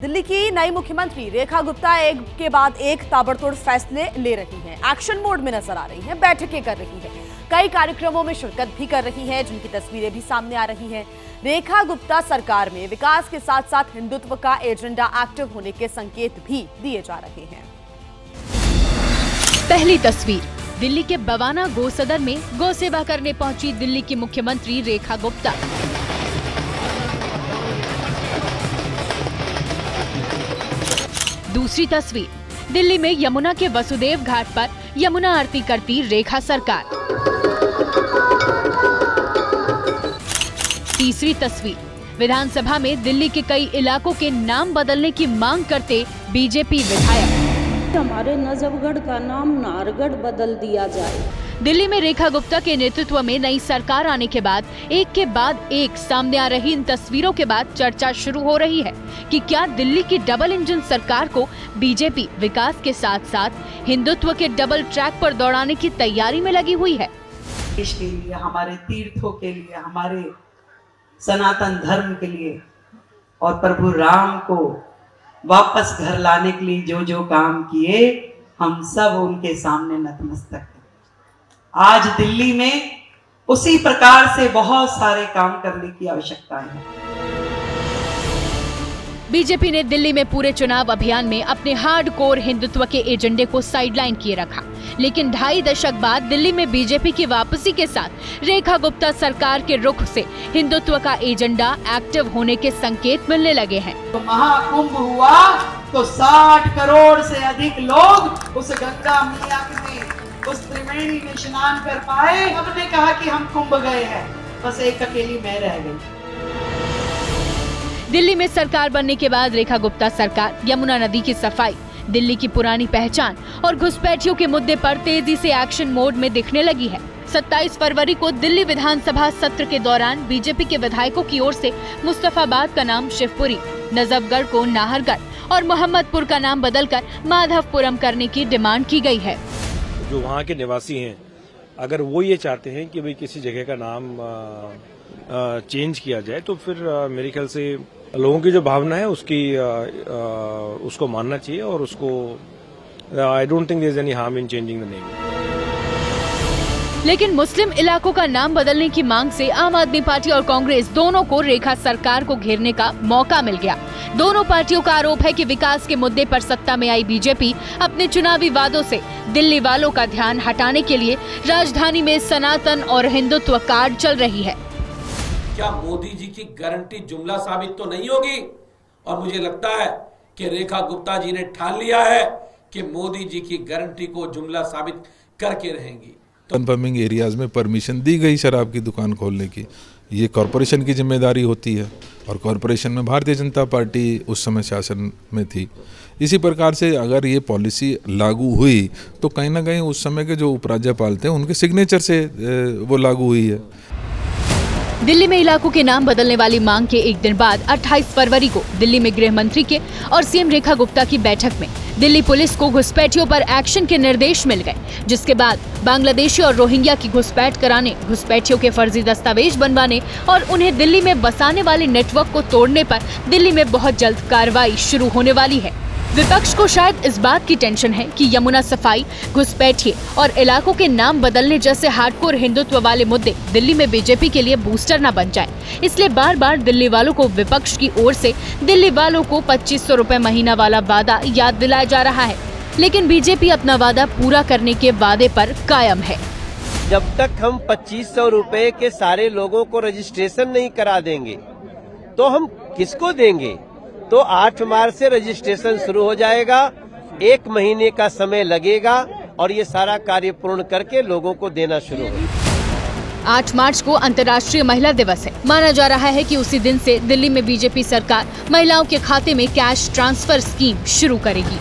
दिल्ली की नई मुख्यमंत्री रेखा गुप्ता एक के बाद एक ताबड़तोड़ फैसले ले रही हैं, एक्शन मोड में नजर आ रही हैं, बैठकें कर रही हैं, कई कार्यक्रमों में शिरकत भी कर रही हैं, जिनकी तस्वीरें भी सामने आ रही हैं। रेखा गुप्ता सरकार में विकास के साथ साथ हिंदुत्व का एजेंडा एक्टिव होने के संकेत भी दिए जा रहे हैं। पहली तस्वीर दिल्ली के बवाना गो सदन में गौ सेवा करने पहुंची दिल्ली की मुख्यमंत्री रेखा गुप्ता। दूसरी तस्वीर दिल्ली में यमुना के वसुदेव घाट पर यमुना आरती करती रेखा सरकार। तीसरी तस्वीर विधानसभा में दिल्ली के कई इलाकों के नाम बदलने की मांग करते बीजेपी विधायक। हमारे नजफगढ़ का नाम नाहरगढ़ बदल दिया जाए। दिल्ली में रेखा गुप्ता के नेतृत्व में नई सरकार आने के बाद एक सामने आ रही इन तस्वीरों के बाद चर्चा शुरू हो रही है कि क्या दिल्ली की डबल इंजन सरकार को बीजेपी विकास के साथ साथ हिंदुत्व के डबल ट्रैक पर दौड़ाने की तैयारी में लगी हुई है। देश के लिए, हमारे तीर्थों के लिए, हमारे सनातन धर्म के लिए और प्रभु राम को वापस घर लाने के लिए जो जो काम किए, हम सब उनके सामने नतमस्तक हैं। आज दिल्ली में उसी प्रकार से बहुत सारे काम करने की आवश्यकता है। बीजेपी ने दिल्ली में पूरे चुनाव अभियान में अपने हार्डकोर हिंदुत्व के एजेंडे को साइडलाइन किए रखा, लेकिन 2.5 दशक बाद दिल्ली में बीजेपी की वापसी के साथ रेखा गुप्ता सरकार के रुख से हिंदुत्व का एजेंडा एक्टिव होने के संकेत मिलने लगे हैं। तो महाकुंभ हुआ तो 60 करोड़ से अधिक लोग उस गंगा मैया में, उस त्रिवेणी में स्नान कर पाए। हमने कहा कि हम कुंभ गए हैं, बस एक अकेली मैं रह गई। दिल्ली में सरकार बनने के बाद रेखा गुप्ता सरकार यमुना नदी की सफाई, दिल्ली की पुरानी पहचान और घुसपैठियों के मुद्दे पर तेजी से एक्शन मोड में दिखने लगी है। 27 फरवरी को दिल्ली विधानसभा सत्र के दौरान बीजेपी के विधायकों की ओर से मुस्तफाबाद का नाम शिवपुरी, नजफगढ़ को नाहरगढ़ और मोहम्मदपुर का नाम बदलकर माधवपुरम करने की डिमांड की गई है। जो वहाँ के निवासी हैं, अगर वो ये चाहते हैं कि भाई किसी जगह का नाम चेंज किया जाए, तो फिर मेरे ख्याल से लोगों की जो भावना है उसको मानना चाहिए और उसको I don't think there is any harm in changing the name. लेकिन मुस्लिम इलाकों का नाम बदलने की मांग से आम आदमी पार्टी और कांग्रेस दोनों को रेखा सरकार को घेरने का मौका मिल गया। दोनों पार्टियों का आरोप है कि विकास के मुद्दे पर सत्ता में आई बीजेपी अपने चुनावी वादों से दिल्ली वालों का ध्यान हटाने के लिए राजधानी में सनातन और हिंदुत्व कार्ड चल रही है। क्या मोदी जी की गारंटी जुमला साबित तो नहीं होगी? और मुझे लगता है कि रेखा गुप्ता जी ने ठान लिया है कि मोदी जी की गारंटी को जुमला साबित करके रहेंगी। कन्फर्मिंग एरियाज में परमिशन दी गई शराब की दुकान खोलने की, ये कॉरपोरेशन की जिम्मेदारी होती है और कॉरपोरेशन में भारतीय जनता पार्टी उस समय शासन में थी। इसी प्रकार से अगर ये पॉलिसी लागू हुई तो कहीं ना कहीं उस समय के जो उपराज्यपाल थे उनके सिग्नेचर से वो लागू हुई है। दिल्ली में इलाकों के नाम बदलने वाली मांग के एक दिन बाद 28 फरवरी को दिल्ली में गृह मंत्री के और सीएम रेखा गुप्ता की बैठक में दिल्ली पुलिस को घुसपैठियों पर एक्शन के निर्देश मिल गए, जिसके बाद बांग्लादेशी और रोहिंग्या की घुसपैठ कराने, घुसपैठियों के फर्जी दस्तावेज बनवाने और उन्हें दिल्ली में बसाने वाले नेटवर्क को तोड़ने पर दिल्ली में बहुत जल्द कार्रवाई शुरू होने वाली है। विपक्ष को शायद इस बात की टेंशन है कि यमुना सफाई, घुसपैठिए और इलाकों के नाम बदलने जैसे हार्डकोर हिंदुत्व वाले मुद्दे दिल्ली में बीजेपी के लिए बूस्टर न बन जाए, इसलिए बार बार दिल्ली वालों को विपक्ष की ओर से दिल्ली वालों को 2500 रुपए महीना वाला वादा याद दिलाया जा रहा है। लेकिन बीजेपी अपना वादा पूरा करने के वादे पर कायम है। जब तक हम 2500 रुपए के सारे लोगों को रजिस्ट्रेशन नहीं करा देंगे तो हम किसको देंगे? तो 8 मार्च से रजिस्ट्रेशन शुरू हो जाएगा, 1 महीने का समय लगेगा और ये सारा कार्य पूर्ण करके लोगों को देना शुरू होगा। 8 मार्च को अंतर्राष्ट्रीय महिला दिवस है। माना जा रहा है कि उसी दिन से दिल्ली में बीजेपी सरकार महिलाओं के खाते में कैश ट्रांसफर स्कीम शुरू करेगी।